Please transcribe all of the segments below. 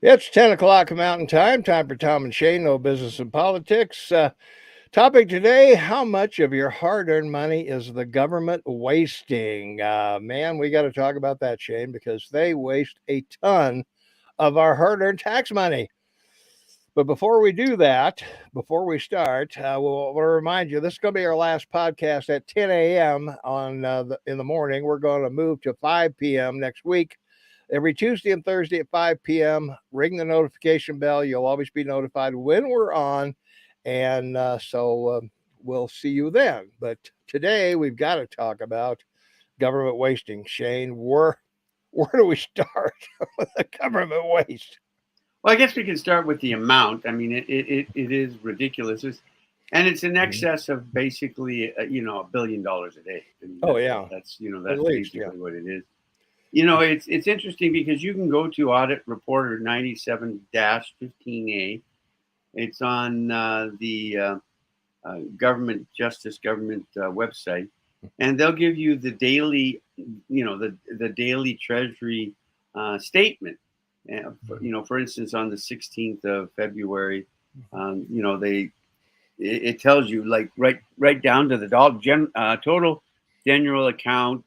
It's 10 o'clock Mountain Time. Time for Tom and Shane, no business and politics. Topic today: how much of your hard earned money is the government wasting? Man, we got to talk about that, Shane, because they waste a ton of our hard earned tax money. But before we do that, before we start, we'll remind you this is going to be our last podcast at 10 a.m. In the morning. We're going to move to 5 p.m. next week. Every Tuesday and Thursday at 5 p.m., ring the notification bell. You'll always be notified when we're on. And we'll see you then. But today we've got to talk about government wasting. Shane, where do we start with the government waste? Well, I guess we can start with the amount. I mean, it is ridiculous. And it's in excess of basically, $1 billion a day. I mean, That's At least, basically what it is. It's interesting because you can go to Audit Reporter 97-15A. It's on the government website, and they'll give you the daily, the daily Treasury statement. For instance, on the 16th of February, it tells you like right down to the dollar. Total general account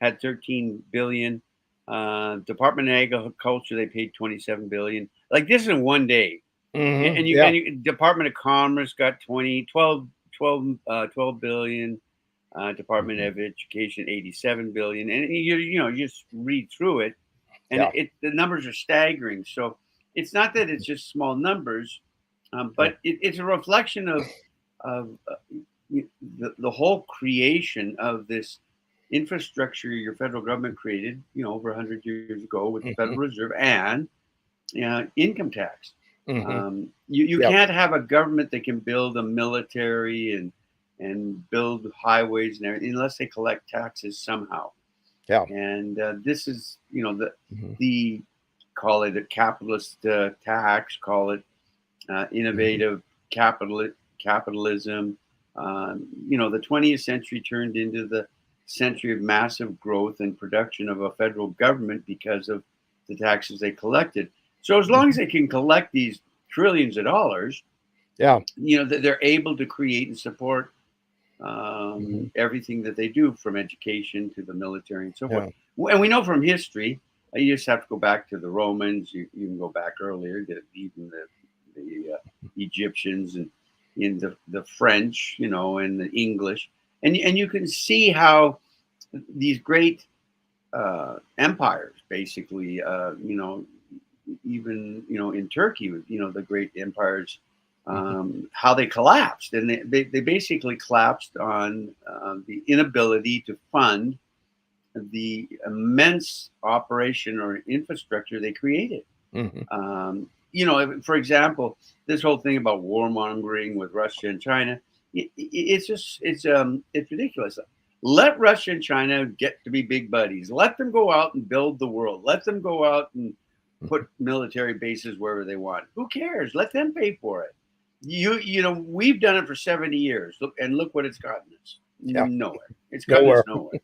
had 13 billion. Department of Agriculture, they paid 27 billion. Like this in one day. Mm-hmm. And Department of Commerce got 12 billion. Department of Education 87 billion, and you just read through it, and the numbers are staggering. So it's not that it's just small numbers, but it's a reflection of the whole creation of this infrastructure your federal government created, over 100 years ago with the Federal Reserve and income tax. You can't have a government that can build a military and build highways and everything unless they collect taxes somehow. Yeah. And this is, the call it a capitalist tax, call it innovative capitalism. The 20th century turned into the century of massive growth and production of a federal government because of the taxes they collected. So as long as they can collect these trillions of dollars, they're able to create and support everything that they do, from education to the military and so forth. And we know from history, you just have to go back to the Romans. You can go back earlier, even the Egyptians and in the French, and the English, and you can see how these great empires, basically, even in Turkey, the great empires, how they collapsed, and they basically collapsed on the inability to fund the immense operation or infrastructure they created. For example, this whole thing about warmongering with Russia and China, it's ridiculous. Let Russia and China get to be big buddies. Let them go out and build the world. Let them go out and put military bases wherever they want. Who cares? Let them pay for it. We've done it for 70 years. Look what it's gotten us. Nowhere. It's gotten us nowhere.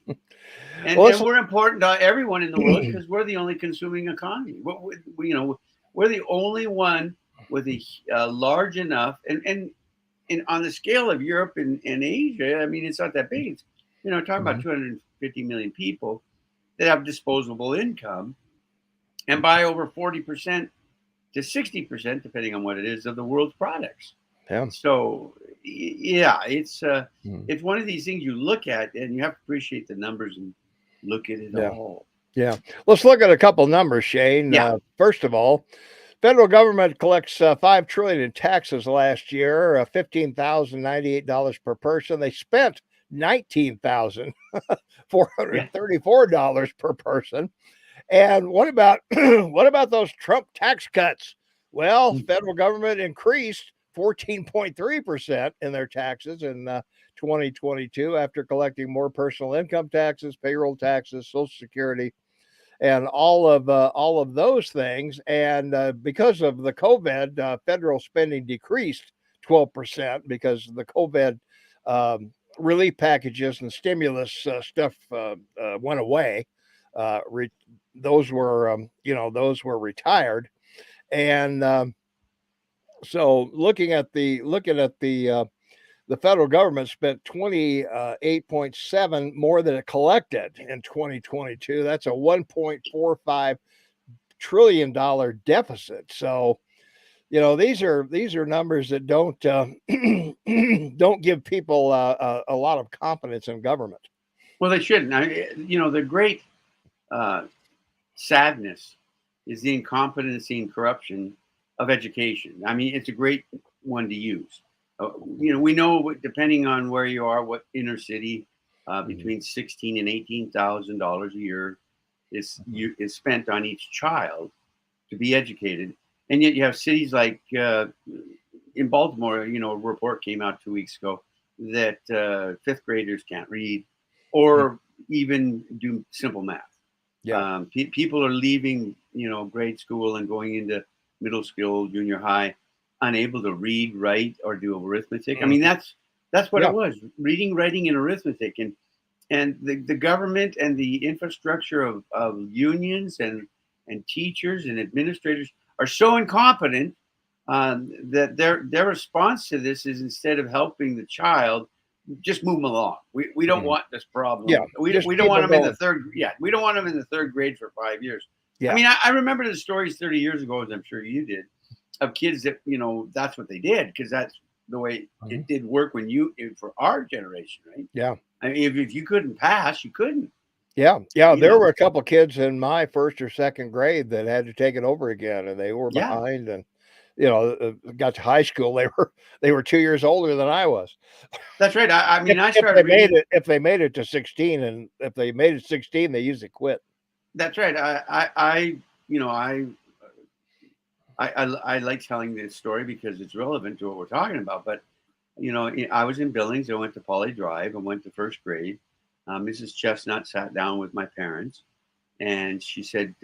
And we're important to everyone in the world because we're the only consuming economy. We're the only one with a large enough, and on the scale of Europe and Asia, I mean, it's not that big. It's, talking about 250 million people that have disposable income and buy over 40% to 60%, depending on what it is, of the world's products. Yeah. So, it's one of these things you look at and you have to appreciate the numbers and look at it all. Yeah. Let's look at a couple numbers, Shane. First of all, federal government collects $5 trillion in taxes last year, $15,098 per person. They spent $19,434 per person. And what about those Trump tax cuts? Well, federal government increased 14.3% in their taxes in 2022 after collecting more personal income taxes, payroll taxes, Social Security, and all of those things. And because of the COVID, federal spending decreased 12% because the COVID relief packages and stimulus stuff went away. Those were retired. And so the federal government spent 28.7 more than it collected in 2022. That's a $1.45 trillion deficit. So, these are numbers that don't don't give people a lot of confidence in government. Well, they shouldn't. The great uh, sadness is the incompetency and corruption of education. I mean, it's a great one to use. We know, depending on where you are, what inner city, between $16,000 and $18,000 a year is spent on each child to be educated, and yet you have cities like in Baltimore. A report came out 2 weeks ago that fifth graders can't read or even do simple math. Yeah. People are leaving, grade school and going into middle school, junior high, unable to read, write, or do arithmetic. I mean, that's what it was: reading, writing, and arithmetic. And the government and the infrastructure of unions and teachers and administrators are so incompetent that their response to this is, instead of helping the child, just move them along. We don't want this problem. Yeah, we just don't keep want it them in the going. third. Yeah, we don't want them in the third grade for 5 years. Yeah. I mean, I remember the stories 30 years ago, as I'm sure you did, of kids that that's what they did, because that's the way it did work for our generation, right? Yeah. I mean, if you couldn't pass, you couldn't. Yeah. There were a couple kids in my first or second grade that had to take it over again, and they were Yeah, behind. And got to high school, they were 2 years older than I was. that's right. I mean, I If started they made reading. it, if they made it to 16, and if they made it 16, they usually quit. That's right. I like telling this story because it's relevant to what we're talking about. But I was in Billings. I went to Poly Drive. I went to first grade. Mrs. Chestnut sat down with my parents, and she said,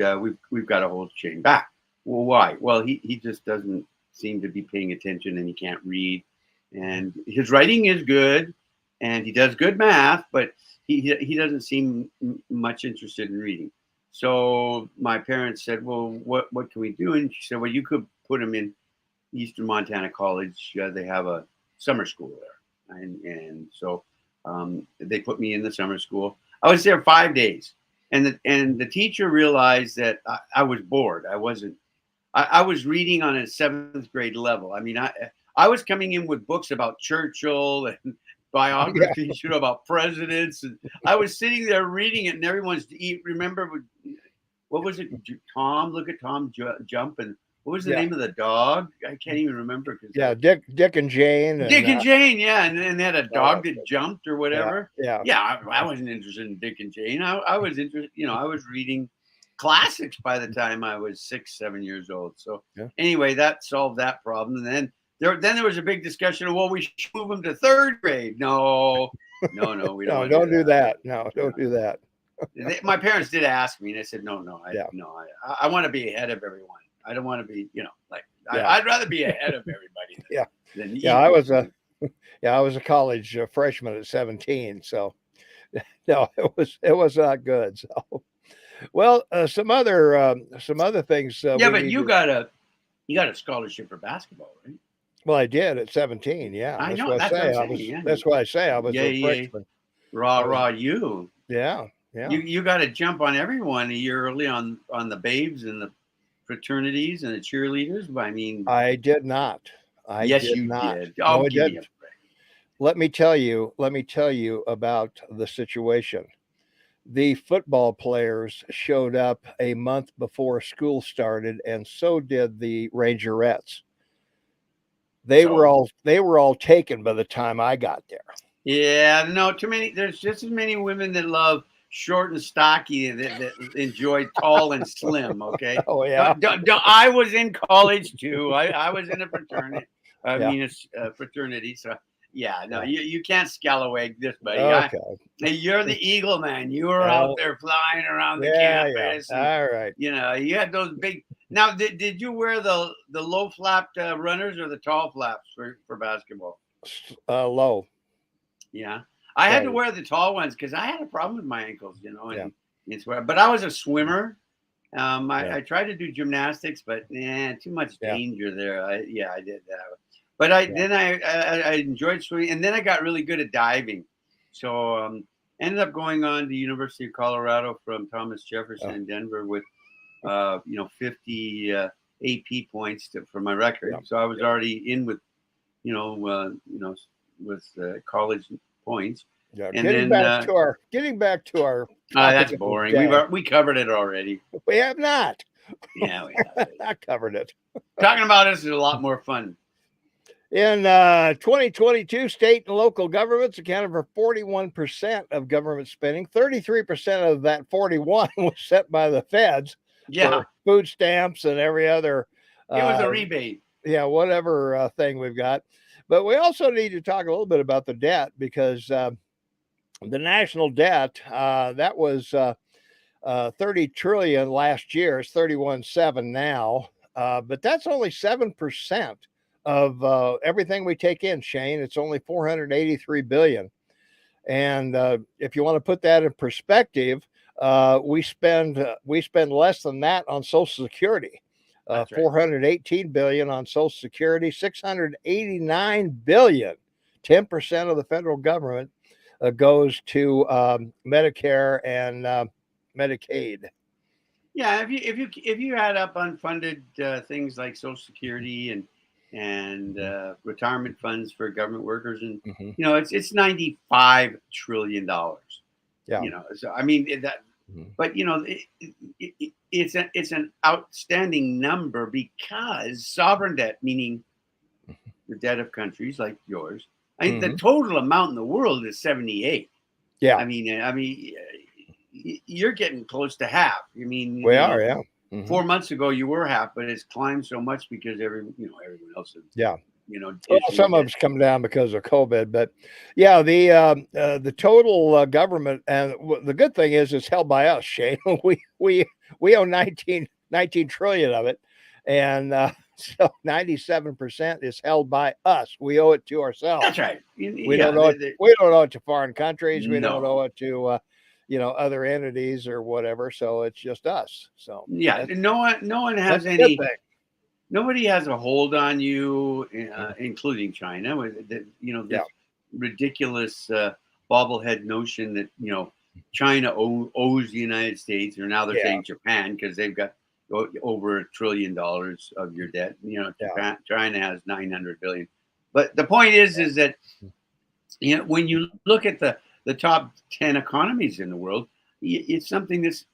"We've got to hold Shane back." Well, why? Well, he just doesn't seem to be paying attention, and he can't read. And his writing is good, and he does good math, but he doesn't seem much interested in reading. So my parents said, "Well, what can we do?" And she said, "Well, you could put him in Eastern Montana College. They have a summer school there." And so they put me in the summer school. I was there 5 days, and the teacher realized that I was bored. I was reading on a seventh grade level. I mean, I was coming in with books about Churchill and biographies, about presidents, and I was sitting there reading it, and everyone's remember what was it? Tom, look at Tom jump, and what was the name of the dog? I can't even remember. Dick and Jane. Dick and Jane, yeah, and they had a dog that jumped or Yeah. whatever. Yeah. I wasn't interested in Dick and Jane. I was interested, I was reading classics by the time I was 6, 7 years old. So anyway, that solved that problem. And then there was a big discussion of, well, we should move them to third grade. No, we don't. No, don't do that. No, don't do that. My parents did ask me, and I said, no, I want to be ahead of everyone. I don't want to be, I'd rather be ahead of everybody. Than I was a college freshman at 17. So no, it was not good. So, well, some other things. But you got a scholarship for basketball, right? Well, I did at 17. Yeah, I know. That's what I'm saying. That's why I say I was a freshman. Rah, you. Yeah. You got to jump on everyone a year early on the babes and the fraternities and the cheerleaders. I mean, I did not. Yes, you did. No, I didn't. Let me tell you about the situation. The football players showed up a month before school started, and so did the Rangerettes. They were all taken by the time I got there. Yeah, no, too many. There's just as many women that love short and stocky that enjoy tall and slim. Okay. Oh yeah. I was in college too. I was in a fraternity. A fraternity. So yeah, no, you can't scallywag this, buddy. Okay. You're the eagle, man. You were out there flying around the campus. Yeah. All right. You had those big. Now, did you wear the low flapped runners or the tall flaps for basketball? Low. Yeah, I had to wear the tall ones because I had a problem with my ankles, but I was a swimmer, I tried to do gymnastics, but too much Yeah. danger there. I did that. But I Yeah. then I enjoyed swimming, and then I got really good at diving. So ended up going on to University of Colorado from Thomas Jefferson Oh, in Denver with 50 AP points for my yeah. record. So I was Yeah. already in with you know with college points, Yeah. and then Getting back to our topic that's of the boring. day. We covered it already. We have not. Yeah, we have it. I covered it. Talking about this is a lot more fun. In 2022, state and local governments accounted for 41% of government spending. 33% of that 41 was set by the feds Yeah, for food stamps and every other, it was uh, a rebate. whatever thing we've got. But we also need to talk a little bit about the debt because the national debt that was 30 trillion last year. It's 31.7 now, but that's only 7% of everything we take in. Shane, it's only 483 billion. And if you want to put that in perspective, we spend less than that on Social Security. That's right. 418 billion on Social Security, 689 billion. 10% of the federal government goes to Medicare and Medicaid. Yeah, if you add up unfunded things like Social Security and Mhm. retirement funds for government workers, and Mhm. it's $95 trillion. Yeah. So I mean that, Mhm. but it's an outstanding number because sovereign debt, meaning the debt of countries like yours. The Mhm. total amount in the world is 78. Yeah, I mean, you're getting close to half. I mean, we are. Yeah. Mhm. 4 months ago you were half, but it's climbed so much because everyone else is, Yeah. Well, issuing some of debt. it's come down because of COVID, but yeah, the total government and the good thing is it's held by us, Shane. We own 19 trillion of it, and so 97% is held by us. We owe it to That's ourselves. right. We Yeah. don't owe it. We don't owe it to foreign countries. We don't owe No. it to other entities or whatever. So it's just us. So Yeah. No one that's has a good any. thing. Nobody has a hold on you, Mhm. including China. Yeah. This ridiculous bobblehead notion that China owes the United States, or now they're Yeah. saying Japan because they've got over $1 trillion of your debt. Yeah. China has 900 billion. But the point is that when you look at the top 10 economies in the world, it's something that's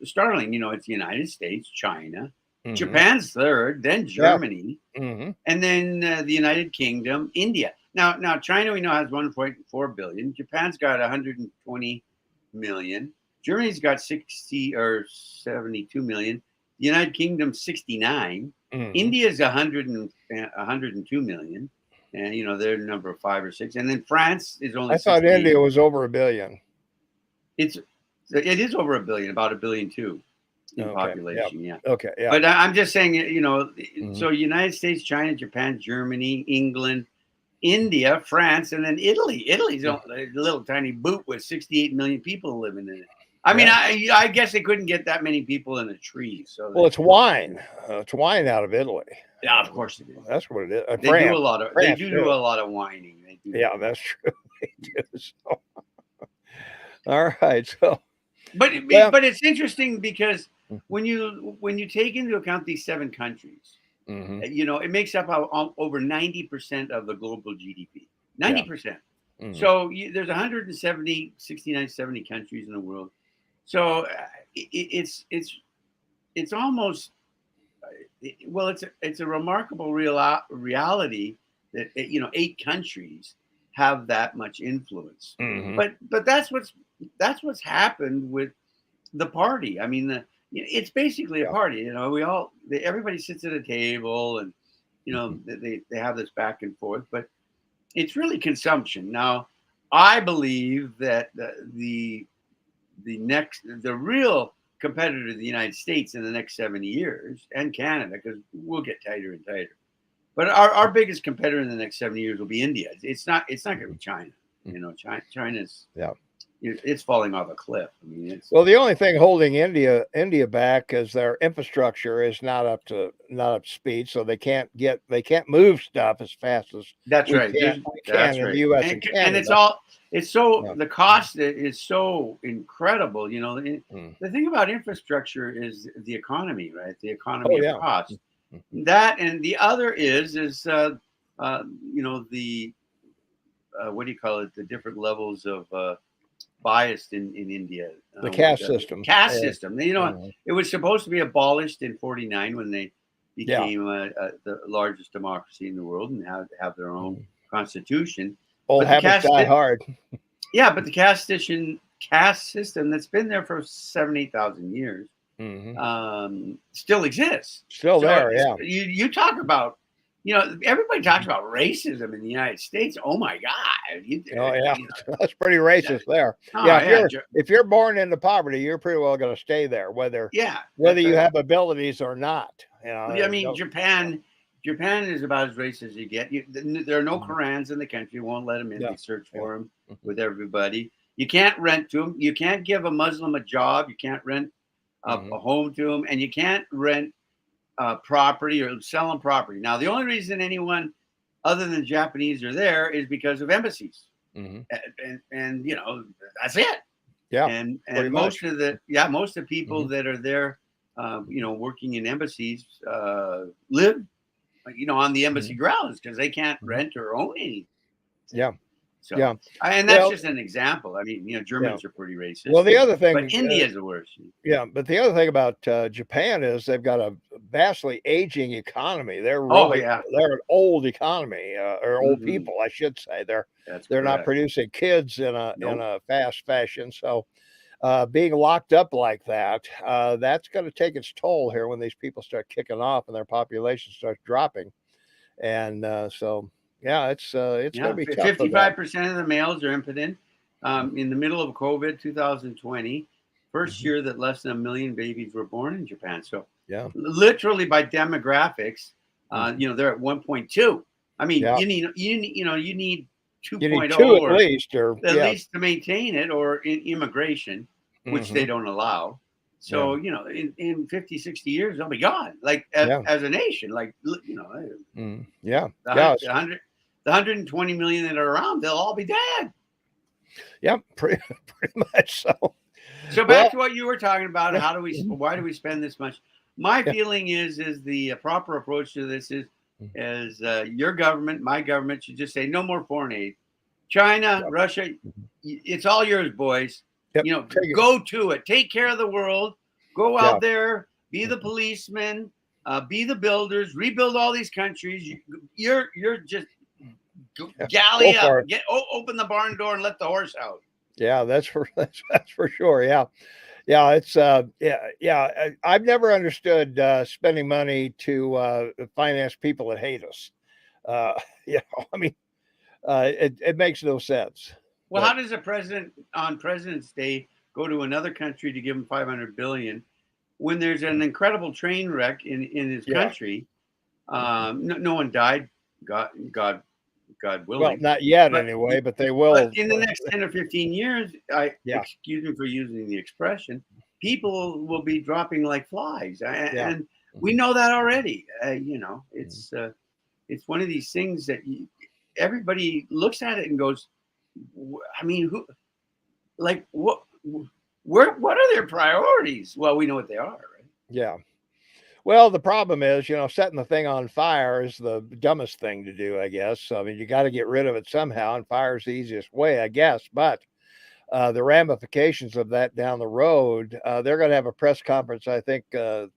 startling. It's the United States, China, Hmm. Japan's third, then Yeah. Germany, Hmm. and then the United Kingdom, India. Now China we know has 1.4 billion. Japan's got 120 million. Germany's got 60 or 72 million. The United Kingdom 69. Hmm. India's 102 million, and they're number 5 or 6. And then France is only I thought 68. India was over a billion. It's it is over a billion, about a billion two in Okay. Yeah. population. Yeah. Okay. Yeah. But I'm just saying, Hmm. so United States, China, Japan, Germany, England, India, France, and then Italy. Italy's a little tiny boot with 68 million people living in it. I mean, Yeah. I guess they couldn't get that many people in a tree. So Well, it's wine. It's wine out of Italy. yeah, of course it is. That's what it is. They do a France. lot of they France do too. a lot of whining. They do. Yeah, that's true. They do. So, all right. So, But well. but it's interesting because when you take into account these 7 countries, Hmm. it makes up over 90% of the global GDP. Yeah. 90%. Hmm. So there's 170, 69, 70 countries in the world. So it's almost well, it's a remarkable reality that 8 countries have that much influence. Hmm. But that's what's happened with the party. I mean, it's basically a Yeah. party. Everybody sits at a table, and Hmm. they have this back and forth, but it's really consumption. Now, I believe that the real competitor to the United States in the next 70 years, and Canada, because we'll get tighter and tighter. But our biggest competitor in the next 70 years will be India. It's not going to be China. Hmm. China's Yeah. it's falling off a cliff. I mean, it's Well, the only thing holding India back is their infrastructure is not up to speed, so they can't move stuff as fast as that's right. we can That's in the right, U.S. and and Canada. it's so Yeah. the cost is so incredible. You know, Mm. the thing about infrastructure is the economy, right? The Oh economy of yeah. cost. Mhm. That and the other you know, the what do you call it? The different levels of biased in India. The With caste the system. caste Yeah. system. You know, Mhm. it was supposed to be abolished in '49 when they Yeah. became the largest democracy in the world and have their own Mhm. constitution. Old But the habits die hard. yeah, but the caste system that's been there for 7,000, 8,000 years Hmm. still exists. Still So there. Yeah. you talk about, you know, everybody talks about racism in the United States. Oh my God, Oh yeah. you know, That's pretty yeah, racist there. oh Yeah. yeah, If you're born into poverty, you're pretty well going to stay there, yeah, whether that's you right. have abilities or not. You I know. mean, No. Japan is about as racist as you get. There are no Mhm. Korans in the country. Won't let them in. Yeah. They search Yeah. for them Mhm. with everybody. You can't rent to them. You can't give a Muslim a job. You can't rent a Mhm. home to them, and you can't rent property or sell them property. Now, the only reason anyone other than Japanese are there is because of embassies, Mhm. and you know that's it. Yeah. And Pretty much. most of the people Mhm. that are there, you know, working in embassies, live, you know, on the embassy Mhm. grounds because they can't Mhm. rent or own anything. Yeah. So, Yeah. and that's Well. just an example. I mean, you know, Yeah. Germans are pretty Well, racist, the other but thing. India is the worst. Yeah, but the other thing about Japan is they've got a vastly aging economy. Oh yeah, They're an old economy, or old hmm, people, I should say. that's They're not correct. producing kids in Nope. a fast fashion. So being locked up like that, that's going to take its toll here when these people start kicking off and their population starts dropping. And so yeah, it's going Yeah, to be tough for them. 55% of the males are impotent. In the middle of COVID, 2020, first Mhm. year that less than a million babies were born in Japan. So, Yeah. literally by demographics, Mhm. you know, they're at 1.2. I mean, Yeah. you need You need 2.0 two at or least, or at yeah. least to maintain it, or in immigration, which they Hmm. don't allow. Yeah. So, you know, in 50, 60 years, they'll be gone, like Yeah. as a nation, like, you know, Mm. Yeah. the Yeah. hundred, the hundred, the 120 million that are around, they'll all be dead. Yep, pretty pretty much so. So back Well, to what you were talking about, yeah, how do we, mhm, why do we spend this much? My yeah, feeling is the proper approach to this mm, is your government, my government should just say no more foreign aid. China, yep, Russia, mhm, it's all yours, boys. yep, You know, take it. go to it. Take care of the world. Go Yeah, out there, be the mhm, policemen, be the builders, rebuild all these countries. You're just yeah, go galley up. for it. Open the barn door and let the horse out. Yeah, that's for that's for sure, yeah. Yeah, it's, yeah, I've never understood, spending money to, finance people that hate us. Uh, you know, I mean, it makes no sense, Well, but how does a president on President's Day go to another country to give him 500 billion when there's an incredible train wreck in his yeah, country? mhm. No one died, God, God, God Well, willing, not yet but anyway, but they but will, in the next 10 or 15 years, I yeah, excuse me for using the expression, people will be dropping like flies, yeah, and we mhm, know that already. You know, mhm, it's one of these things that everybody looks at it and goes, I mean, who like what are their priorities? Well, we know what they are, right? yeah. Well, the problem is, setting the thing on fire is the dumbest thing to do, I guess. I mean, you got to get rid of it somehow, and fire's the easiest way, I guess. But the ramifications of that down the road, they're going to have a press conference, I think,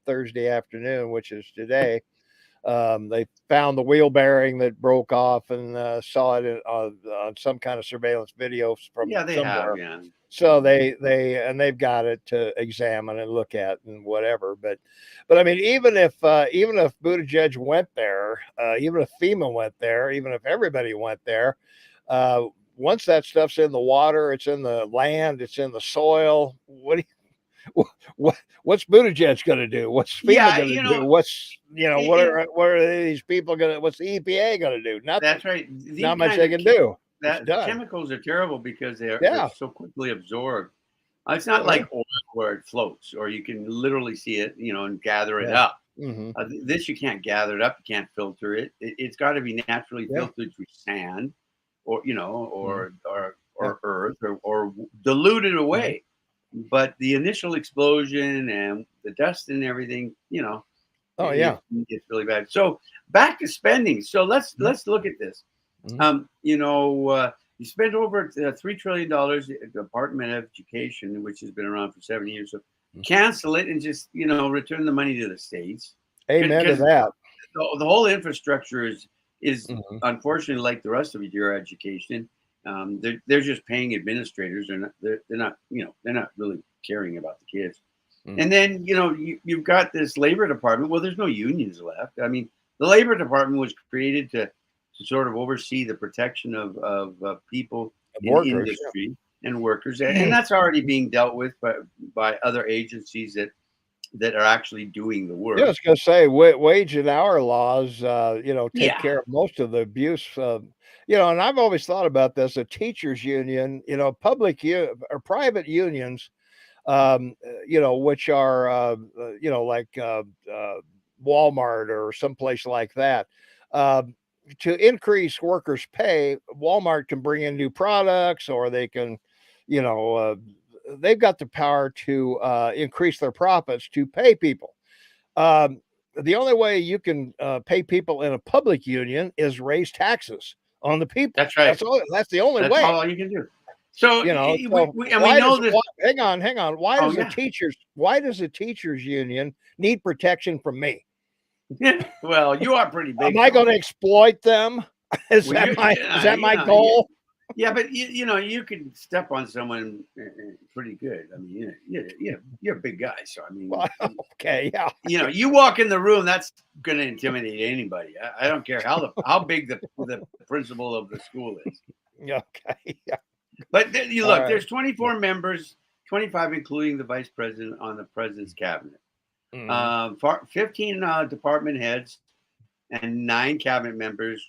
Thursday afternoon, which is today. They found the wheel bearing that broke off and saw it on some kind of surveillance video from Yeah, they have, somewhere. yeah. So they've got it to examine and look at and whatever. But I mean, even if Buttigieg went there, even if FEMA went there, even if everybody went there, uh, once that stuff's in the water, it's in the land, it's in the soil. What's Buttigieg going to do? What's FEMA Yeah, going to you do? know, What's in what are these people going to? What's the EPA going to do? Nothing. that's right. Not much they can do. It's that done. chemicals are terrible because they're Yeah. so quickly absorbed. It's not Oh, yeah. like oil where it floats, or you can literally see it, and gather it Yeah. up. Hmm. This you can't gather it up, you can't filter it. It's got to be naturally Yeah. filtered through sand, or Hmm. Yeah. or earth, or diluted Hmm. away. But the initial explosion and the dust and everything, Oh, yeah. it's really bad. So back to spending. So let's look at this. Hmm. You spent over $3 trillion at the Department of Education, which has been around for 7 years. So cancel it and just return the money to the states, Amen to because that. the whole infrastructure is Hmm. unfortunately like the rest of your education. They're just paying administrators. They're not really caring about the kids. Hmm. And then you've got this labor department. Well, there's no unions left. I mean, the labor department was created to sort of oversee the protection of people in Workers. industry and workers, and that's already being dealt with by other agencies that are actually doing the Yeah, I work. was gonna say wage and hour laws, take Yeah, care of most of the abuse. And I've always thought about this: a teachers' union, public or private unions, which are, like Walmart or someplace like that. Um, to increase workers' pay, Walmart can bring in new products, or they can, you know, uh, they've got the power to increase their profits to pay people. um, the only way you can pay people in a public union is raise taxes on the people. that's right. That's the only That's way. all you can do. So So we why know does this. why, hang on? Oh yeah. Why does the teachers union need protection from me? Well, you are pretty Am big I though. going to exploit them? Is Well, that you my is yeah, that you my know, you, goal? yeah, but you could step on someone pretty good. I mean, you're a big guy, so I mean, Well, okay, yeah, you walk in the room, that's going to intimidate anybody. I don't care how big the principal of the school is. yeah, okay, yeah. But you All look, right. there's 24 members, 25 including the vice president on the president's cabinet. Mhm. 15 department heads and 9 cabinet members,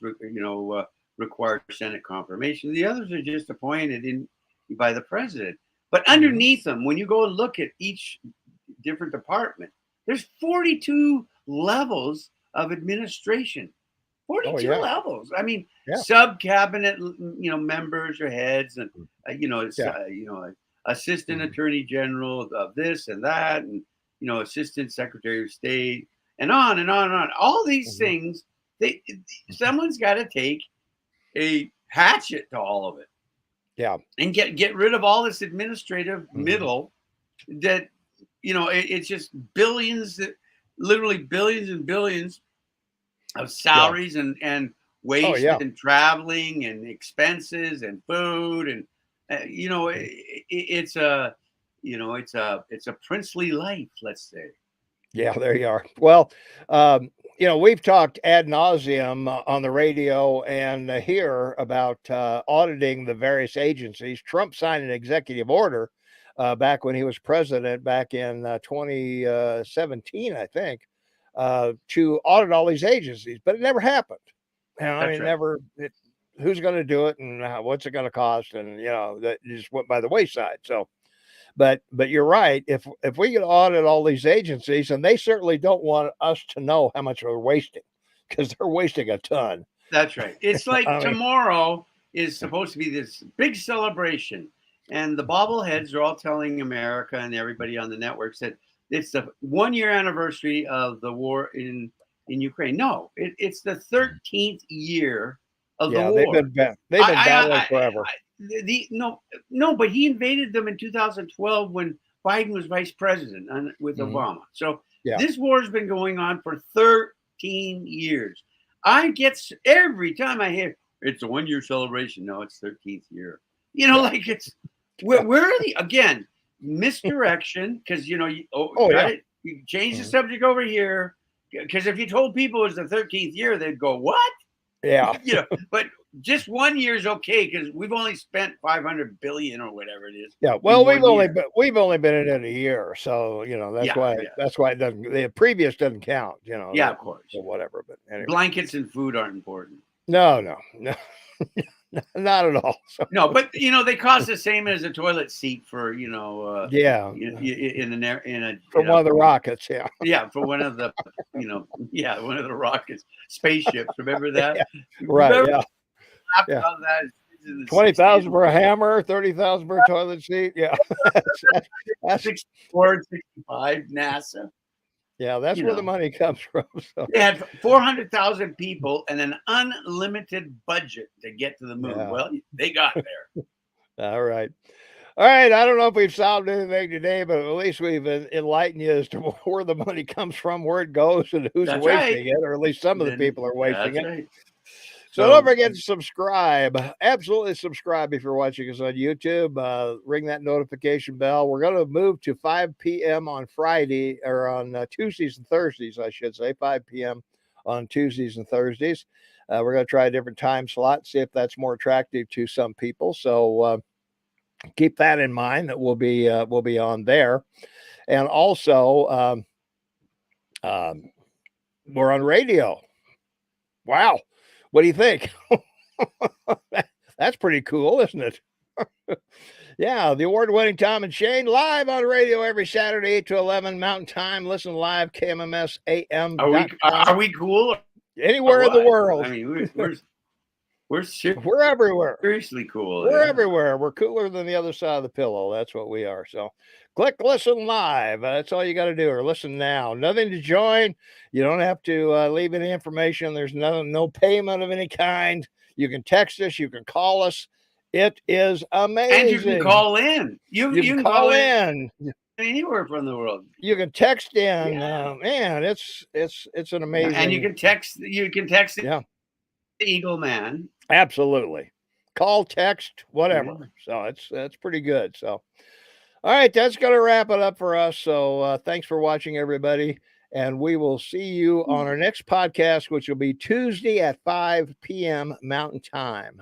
require Senate confirmation. The others are just appointed by the president. But Mhm. underneath them, when you go and look at each different department, there's 42 levels of administration. Oh 42 yeah, levels. I mean, yeah, sub cabinet, members or heads, and yeah. assistant Mhm. attorney general of this and that, and assistant secretary of state, and on and on. All these Mhm. things, they someone's got to take a hatchet to all of it Yeah. and get rid of all this administrative Mhm. middle that it's just billions, literally billions and billions of Yeah. salaries and Oh waste yeah. and traveling and expenses and food, and it's a it's a princely life, let's say. Yeah, there you are. Well, we've talked ad nauseum on the radio and here about auditing the various agencies. Trump signed an executive order back when he was president back in 2017, I think, to audit all these agencies, but it never happened. I That's mean, right. never. Who's going to do it, and what's it going to cost? And that just went by the wayside. So, but you're right. If we could audit all these agencies, and they certainly don't want us to know how much they're wasting, because they're wasting a ton. That's right. It's like I mean, tomorrow is supposed to be this big celebration, and the bobbleheads are all telling America and everybody on the networks that it's the 1 year anniversary of the war in Ukraine. No, it's the 13th year of the yeah, war. they've been battling forever. No, no, but he invaded them in 2012 when Biden was vice president with Hmm. Obama. So Yeah, this war has been going on for 13 years. I get every time I hear it's a 1 year celebration. No, it's 13th year. yeah, Like it's yeah. where are the again misdirection, because Oh got yeah. it. You change the Mhm. subject over here, because if you told people it's the 13th year, they'd go what? Yeah, But just 1 year is okay because we've only spent 500 billion or whatever it is yeah. in Well, 1 year. we've only been in it a year, so Yeah, yeah, that's why it doesn't. The previous doesn't count. yeah. Of course, Or whatever. But anyway, blankets and food aren't important. no, no, no. Not at all. So, No, but they cost the same as a toilet seat for yeah, in from one a of the rockets. Yeah. yeah, for one of the one of the rockets, spaceships. Remember that? Yeah. Right. Remember Yeah. laughed Yeah. about that in the 60s. 20,000 for a hammer, 30,000 for a toilet seat. Yeah. That's 64, 65, NASA. yeah, that's You where the know, money comes from. So they had 400,000 people and an unlimited budget to get to the moon. yeah. Well, they got there. All right. All right. I don't know if we've solved anything today, but at least we've enlightened you as to where the money comes from, where it goes, and who's That's right. wasting it, or at least some of the Then people are wasting that's it. right. So don't So forget to subscribe. Absolutely subscribe if you're watching us on YouTube. Ring that notification bell. We're going to move to 5 p.m. on Friday, or on Tuesdays and Thursdays, I should say, 5 p.m. on Tuesdays and Thursdays. We're going to try a different time slot, see if that's more attractive to some people. So keep that in mind, that we'll be on there. And also, we're on radio. Wow. What do you think? That's pretty cool, isn't it? Yeah, the award-winning Tom and Shane live on radio every Saturday, 8 to 11 Mountain Time. Listen live, KMMSAM.com. are we cool Anywhere in the world. I mean, we're We're everywhere. seriously cool. We're everywhere. We're cooler than the other side of the pillow. That's what we are. So click listen live. That's all you got to do, or listen now. Nothing to join. You don't have to leave any information. There's no payment of any kind. You can text us. You can call us. It is amazing. And you can call in. You can call in anywhere from the world. You can text in. Man, it's an amazing. And you can text. Yeah. The Eagle Man. Absolutely. Call, text, whatever. So that's pretty good. So, all right, that's going to wrap it up for us. So thanks for watching, everybody. And we will see you on our next podcast, which will be Tuesday at 5 p.m. Mountain Time.